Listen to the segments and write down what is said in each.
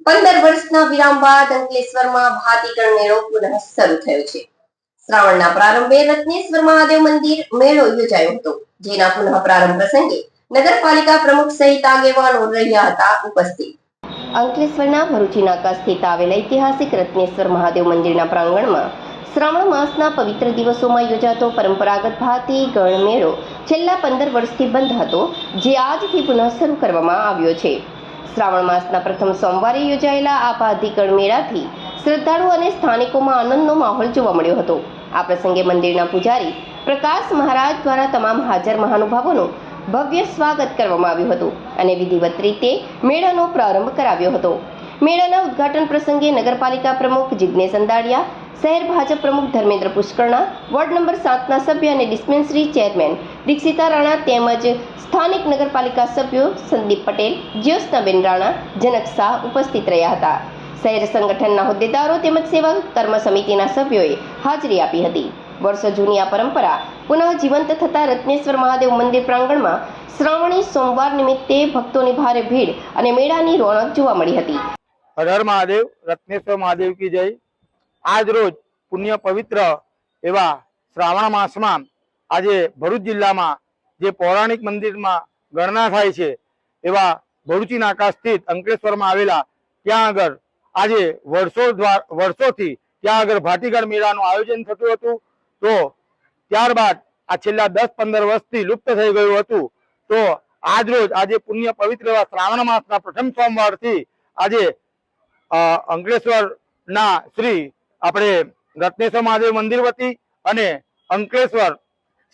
15 વર્ષના વિરામ બાદ અંકલેશ્વરમાં ભાતીગળ મેળો પુનઃ શરૂ થયો છે. શ્રાવણના પ્રારંભે રત્નેશ્વર મહાદેવ મંદિર મેળો યોજાયો હતો, જેના પુનઃ પ્રારંભ પ્રસંગે નગરપાલિકા પ્રમુખ સહિત આગેવાનો રહ્યા હતા ઉપસ્થિત. અંકલેશ્વરના ભરૂચી નાકા સ્થિત આવેલા ઐતિહાસિક રત્નેશ્વર મહાદેવ મંદિરના પ્રાંગણમાં શ્રાવણ માસના પવિત્ર દિવસોમાં યોજાતો પરંપરાગત ભાતીગળ મેળો છેલ્લા 15 વર્ષથી બંધ હતો, જે આજથી પુનઃ શરૂ કરવામાં આવ્યો છે. શ્રાવણ માસના પ્રથમ સોમવારે યોજાયેલા આ ભાતીગળ મેળાથી શ્રદ્ધાળુઓ અને સ્થાનિકોમાં આનંદનો માહોલ જોવા મળ્યો હતો. આ પ્રસંગે મંદિરના પૂજારી પ્રકાશ મહારાજ દ્વારા તમામ હાજર મહાનુભાવોનું ભવ્ય સ્વાગત કરવામાં આવ્યું હતું અને વિધિવત રીતે મેળાનો પ્રારંભ કરાવ્યો હતો. મેળાના ઉદ્ઘાટન પ્રસંગે નગરપાલિકા પ્રમુખ જિગ્નેશ અંદાડિયા, શહેર ભાજપ પ્રમુખ ધર્મેન્દ્ર પુષ્કરણા, વોર્ડ નંબર 7ના સભ્ય અને ડિસ્પેન્સરી ચેરમેન દીક્ષિતા રાણા તેમજ સ્થાનિક નગરપાલિકા સભ્યો સંદીપ પટેલ, જ્યોત્સનાબેન રાણા, જનક શાહ ઉપસ્થિત રહ્યા હતા. શહેર સંગઠનના હોદ્દેદારો તેમજ સેવા કર્મ સમિતિના સભ્યોએ હાજરી આપી હતી. વર્ષો જૂની આ પરંપરા પુનઃ જીવંત થતા રત્નેશ્વર મહાદેવ મંદિર પ્રાંગણમાં શ્રાવણી સોમવાર નિમિત્તે ભક્તોની ભારે ભીડ અને મેળાની રોનક જોવા મળી હતી. હર હર મહાદેવ, રત્નેશ્વર મહાદેવ કી જય. આજ રોજ પુણ્ય પવિત્ર એવા શ્રાવણ માસમાં આજે ભરૂચ જિલ્લામાં જે પૌરાણિક મંદિરમાં ગણના થાય છે એવા ભરૂચી નાકા સ્થિત અંકલેશ્વરમાં આવેલા ત્યાં આગળ આજે વર્ષોથી ત્યાં આગળ ભાતીગળ મેળાનું આયોજન થતું હતું. તો ત્યારબાદ આ છેલ્લા 10-15 વર્ષથી લુપ્ત થઈ ગયું હતું. તો આજ રોજ આજે પુણ્ય પવિત્ર એવા શ્રાવણ માસના પ્રથમ સોમવારથી આજે અંકલેશ્વરના શ્રી આપણે રત્નેશ્વર મહાદેવ મંદિર વતી અને અંકલેશ્વર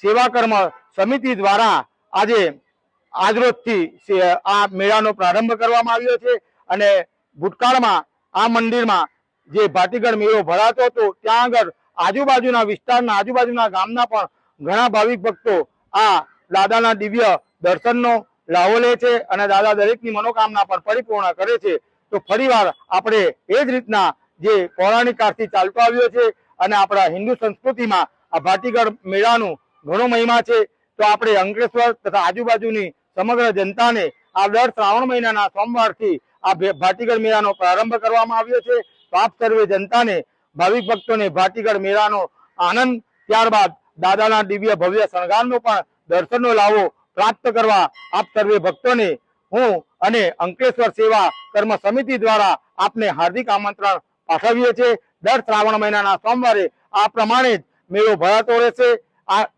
સેવા કર્મ સમિતિ દ્વારા આજે આજરોજથી આ મેળાનો પ્રારંભ કરવામાં આવ્યો છે. અને ભૂતકાળમાં આ મંદિરમાં જે ભાતીગળ મેળો ભરાતો હતો ત્યાં આગળ આજુબાજુના વિસ્તારના આજુબાજુના ગામના પણ ઘણા ભાવિક ભક્તો આ દાદાના દિવ્ય દર્શનનો લાવો લે છે અને દાદા દરેકની મનોકામના પણ પરિપૂર્ણ કરે છે. તો ફરીવાર આપણે એ જ રીતના જે પૌરાણિક કાળથી ચાલતો આવ્યો છે અને આપણા હિન્દુ સંસ્કૃતિમાં આ ભાતીગળ મેળાનું ઘણો મહિમા છે. તો આપણે અંકલેશ્વર તથા આજુબાજુની સમગ્ર જનતાને આ દર શ્રાવણ મહિનાના સોમવારથી આ ભાતીગળ મેળાનો પ્રારંભ કરવામાં આવ્યો છે. તો આપ સર્વે જનતાને ભાવિક ભક્તોને ભાતીગળ મેળાનો આનંદ, ત્યારબાદ દાદાના દિવ્ય ભવ્ય શણગારનો પણ દર્શનનો લાવો પ્રાપ્ત કરવા આપ સર્વે ભક્તોને હું અને અંકલેશ્વર સેવા કર્મ સમિતિ દ્વારા આપને હાર્દિક આમંત્રણ પાઠવીએ છીએ. દર શ્રાવણ મહિનાના સોમવારે આ પ્રમાણે જ મેળો ભરાતો રહેશે.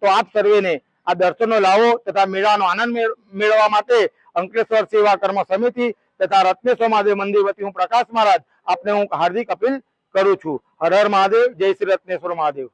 તો આપ સર્વેને આ દર્શનનો લાવો તથા મેળાનો આનંદ મેળવવા માટે અંકલેશ્વર સેવા કર્મ સમિતિ તથા રત્નેશ્વર મહાદેવ મંદિર વતી હું પ્રકાશ મહારાજ આપને હું હાર્દિક અપીલ કરું છું. હર હર મહાદેવ, જય શ્રી રત્નેશ્વર મહાદેવ.